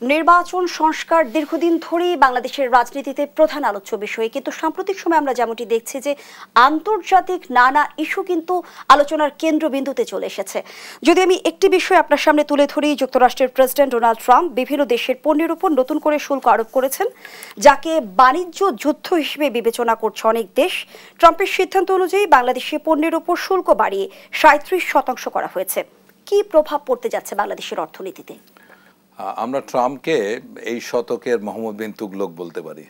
নির্বাচন সংস্কার দীর্ঘদিন ধরেই বাংলাদেশের রাজনীতিতে প্রধান আলোচ্য বিষয়, কিন্তু সাম্প্রতিক সময় আমরা যেমনটি দেখছি যে আন্তর্জাতিক নানা ইস্যু কিন্তু আলোচনার কেন্দ্রবিন্দুতে চলে এসেছে। যদি আমি একটি বিষয় আপনার সামনে তুলে ধরি, যুক্তরাষ্ট্রের প্রেসিডেন্ট ডোনাল্ড ট্রাম্প বিভিন্ন দেশের পণ্যের উপর নতুন করে শুল্ক আরোপ করেছেন, যাকে বাণিজ্য যুদ্ধ হিসেবে বিবেচনা করছে অনেক দেশ। ট্রাম্পের সিদ্ধান্ত অনুযায়ী বাংলাদেশে পণ্যের উপর শুল্ক বাড়িয়ে 37% করা হয়েছে। কি প্রভাব পড়তে যাচ্ছে বাংলাদেশের অর্থনীতিতে? আমরা ট্রাম্পকে এই শতকের মোহাম্মদ বিন তুগলক বলতে পারি।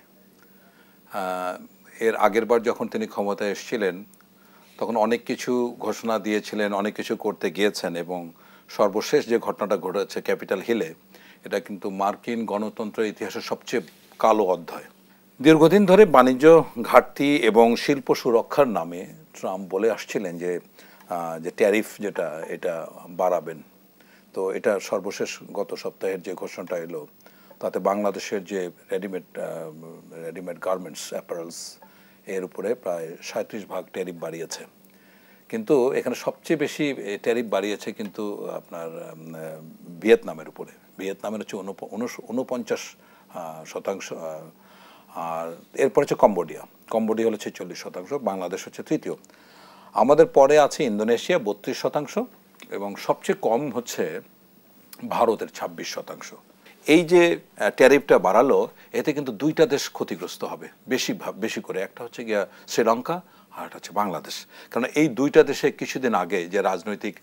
এর আগের বার যখন তিনি ক্ষমতায় এসেছিলেন তখন অনেক কিছু ঘোষণা দিয়েছিলেন, অনেক কিছু করতে গিয়েছেন, এবং সর্বশেষ যে ঘটনাটা ঘটেছে ক্যাপিটাল হিলে, এটা কিন্তু মার্কিন গণতন্ত্রের ইতিহাসের সবচেয়ে কালো অধ্যায়। দীর্ঘদিন ধরে বাণিজ্য ঘাটতি এবং শিল্প সুরক্ষার নামে ট্রাম্প বলে আসছিলেন যে ট্যারিফ যেটা এটা বাড়াবেন। তো এটা সর্বশেষ গত সপ্তাহের যে ঘোষণাটা এলো তাতে বাংলাদেশের যে রেডিমেড গার্মেন্টস অ্যাপারেলস এর উপরে প্রায় 37% ট্যারিফ বাড়িয়েছে। কিন্তু এখানে সবচেয়ে বেশি ট্যারিফ বাড়িয়েছে কিন্তু আপনার ভিয়েতনামের উপরে। ভিয়েতনামের হচ্ছে 49%, আর এরপর হচ্ছে কম্বোডিয়া হলো 46%, বাংলাদেশ হচ্ছে তৃতীয়। আমাদের পরে আছে ইন্দোনেশিয়া 32%, এবং সবচেয়ে কম হচ্ছে ভারতের 26%। এই যে ট্যারিফটা বাড়ালো, এতে কিন্তু দুইটা দেশ ক্ষতিগ্রস্ত হবে বেশি করে। একটা হচ্ছে গিয়া শ্রীলঙ্কা, আর একটা হচ্ছে বাংলাদেশ। কারণ এই দুইটা দেশে কিছুদিন আগে যে রাজনৈতিক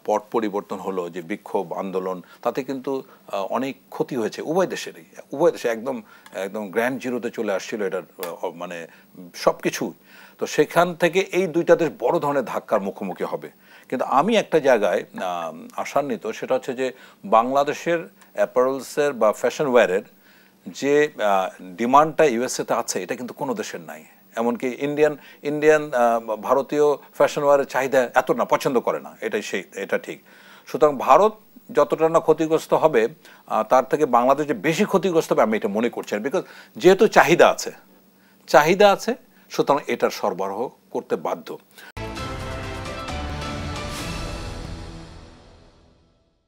পট পরিবর্তন হলো, যে বিক্ষোভ আন্দোলন, তাতে কিন্তু অনেক ক্ষতি হয়েছে উভয় দেশে একদম গ্র্যান্ড জিরোতে চলে আসছিল এটার মানে সব কিছু। তো সেখান থেকে এই দুইটা দেশ বড় ধরনের ধাক্কার মুখোমুখি হবে। কিন্তু আমি একটা জায়গায় আশান্বিত, সেটা হচ্ছে যে বাংলাদেশের অ্যাপারেলসের বা ফ্যাশন ওয়্যারের যে ডিমান্ডটা ইউএসএতে আছে, এটা কিন্তু কোনো দেশের নাই। এমনকি ইন্ডিয়ান ভারতীয় ফ্যাশন ওয়্যারের চাহিদা এত না, পছন্দ করে না, এটা ঠিক। সুতরাং ভারত যতটা না ক্ষতিগ্রস্ত হবে, তার থেকে বাংলাদেশ যে বেশি ক্ষতিগ্রস্ত হবে আমি এটা মনে করছি। বিকজ যেহেতু চাহিদা আছে, সুতরাং এটার সরবরাহ করতে বাধ্য।